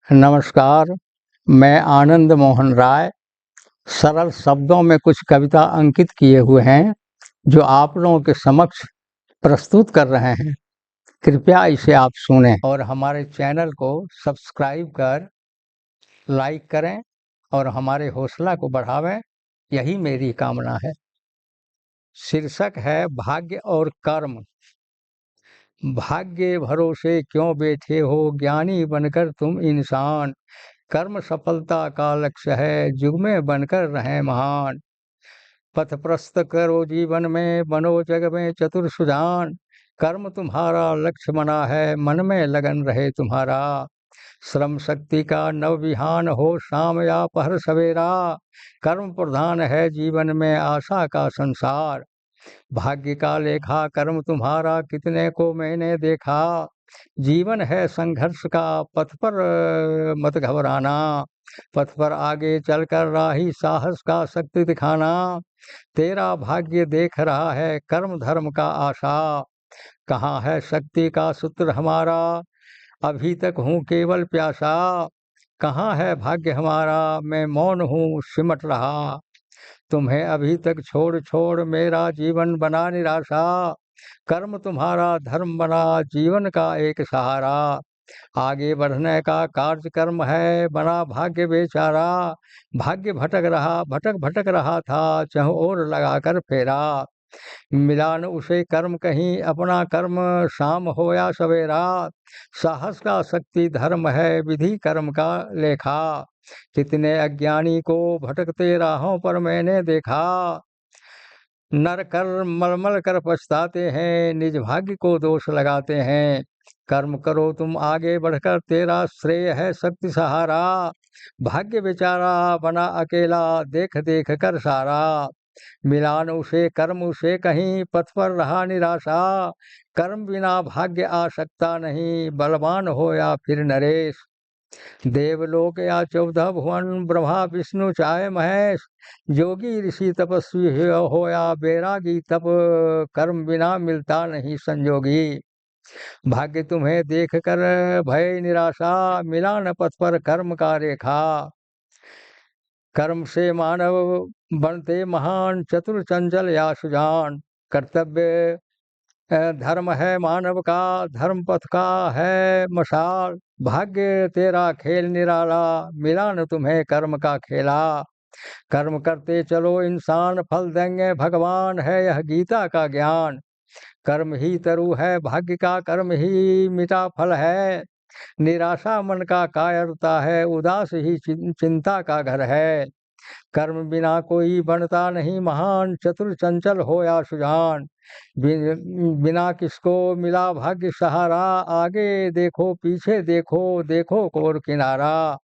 नमस्कार, मैं आनंद मोहन राय सरल शब्दों में कुछ कविता अंकित किए हुए हैं, जो आप लोगों के समक्ष प्रस्तुत कर रहे हैं। कृपया इसे आप सुनें और हमारे चैनल को सब्सक्राइब कर लाइक करें और हमारे हौसला को बढ़ावें, यही मेरी कामना है। शीर्षक है भाग्य और कर्म। भाग्य भरोसे क्यों बैठे हो, ज्ञानी बनकर तुम इंसान। कर्म सफलता का लक्ष्य है, युग में बनकर रहें महान। पथ प्रस्त करो जीवन में, बनो जग में चतुर सुजान। कर्म तुम्हारा लक्ष्य बना है, मन में लगन रहे तुम्हारा। श्रम शक्ति का नव विहान हो, शाम या पहर सवेरा। कर्म प्रधान है जीवन में, आशा का संसार। भाग्य का लेखा कर्म तुम्हारा, कितने को मैंने देखा। जीवन है संघर्ष का, पथ पर मत घबराना। पथ पर आगे चलकर राही साहस का शक्ति दिखाना। तेरा भाग्य देख रहा है, कर्म धर्म का आशा। कहाँ है शक्ति का सूत्र हमारा, अभी तक हूँ केवल प्यासा। कहाँ है भाग्य हमारा, मैं मौन हूँ सिमट रहा। तुम्हें अभी तक छोड़ छोड़ मेरा जीवन बना निराशा। कर्म तुम्हारा धर्म बना, जीवन का एक सहारा। आगे बढ़ने का कार्य कर्म है, बना भाग्य बेचारा। भाग्य भटक भटक रहा था, चहुँ ओर लगाकर फेरा। मिला न उसे कर्म कहीं, अपना कर्म शाम हो या सवेरा। साहस का शक्ति धर्म है, विधि कर्म का लेखा। कितने अज्ञानी को भटकते राहों पर मैंने देखा। नर कर मलमल कर पछताते हैं, निज भाग्य को दोष लगाते हैं। कर्म करो तुम आगे बढ़कर, तेरा श्रेय है शक्ति सहारा। भाग्य बेचारा बना अकेला, देख देख कर सारा। मिलान उसे कर्म उसे कहीं, पथ पर रहा निराशा। कर्म बिना भाग्य आ सकता नहीं, बलवान हो या फिर नरेश। देवलोक या 14 भुवन, ब्रह्मा विष्णु चाहे महेश। जोगी ऋषि तपस्वी हो या बैरागी, तप कर्म बिना मिलता नहीं संजोगी। भाग्य तुम्हें देख कर भय निराशा, मिला न पथ पर कर्म का रेखा। कर्म से मानव बनते महान, चतुर चंचल या सुजान। कर्तव्य धर्म है मानव का, धर्म पथ का है मशाल। भाग्य तेरा खेल निराला, मिला न तुम्हें कर्म का खेला। कर्म करते चलो इंसान, फल देंगे भगवान, है यह गीता का ज्ञान। कर्म ही तरु है भाग्य का, कर्म ही मिटा फल है। निराशा मन का कायरता है, उदास ही चिंता का घर है। कर्म बिना कोई बनता नहीं महान, चतुर चंचल हो या सुजान। बिना किसको मिला भाग्य सहारा, आगे देखो पीछे देखो, देखो कोर किनारा।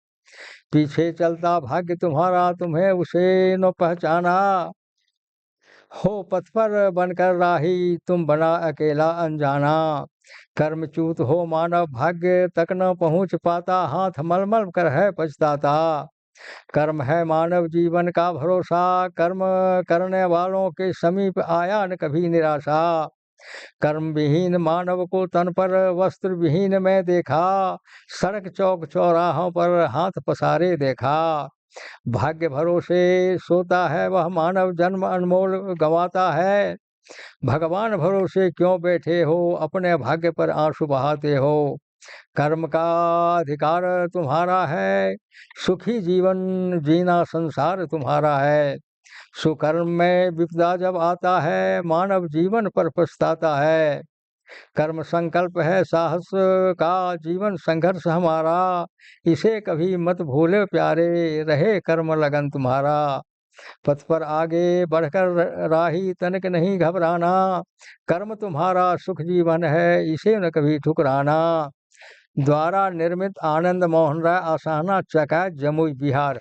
पीछे चलता भाग्य तुम्हारा, तुम्हें उसे न पहचाना। हो पथ पर बनकर राही, तुम बना अकेला अनजाना। कर्मच्युत हो मानव भाग्य तक न पहुँच पाता, हाथ मलमल कर है पछताता। कर्म है मानव जीवन का भरोसा, कर्म करने वालों के समीप आया न कभी निराशा। कर्म विहीन मानव को तन पर वस्त्र विहीन में देखा। सड़क चौक चौराहों पर हाथ पसारे देखा। भाग्य भरोसे सोता है वह मानव, जन्म अनमोल गवाता है। भगवान भरोसे क्यों बैठे हो, अपने भाग्य पर आंसू बहाते हो। कर्म का अधिकार तुम्हारा है, सुखी जीवन जीना संसार तुम्हारा है। सुकर्म में विपदा जब आता है, मानव जीवन पर पछताता है। कर्म संकल्प है साहस का, जीवन संघर्ष हमारा। इसे कभी मत भूले प्यारे, रहे कर्म लगन तुम्हारा। पथ पर आगे बढ़कर राही तनिक नहीं घबराना। कर्म तुम्हारा सुख जीवन है, इसे न कभी ठुकराना। द्वारा निर्मित आनंद मोहन राय, आसाना चका, जमुई बिहार।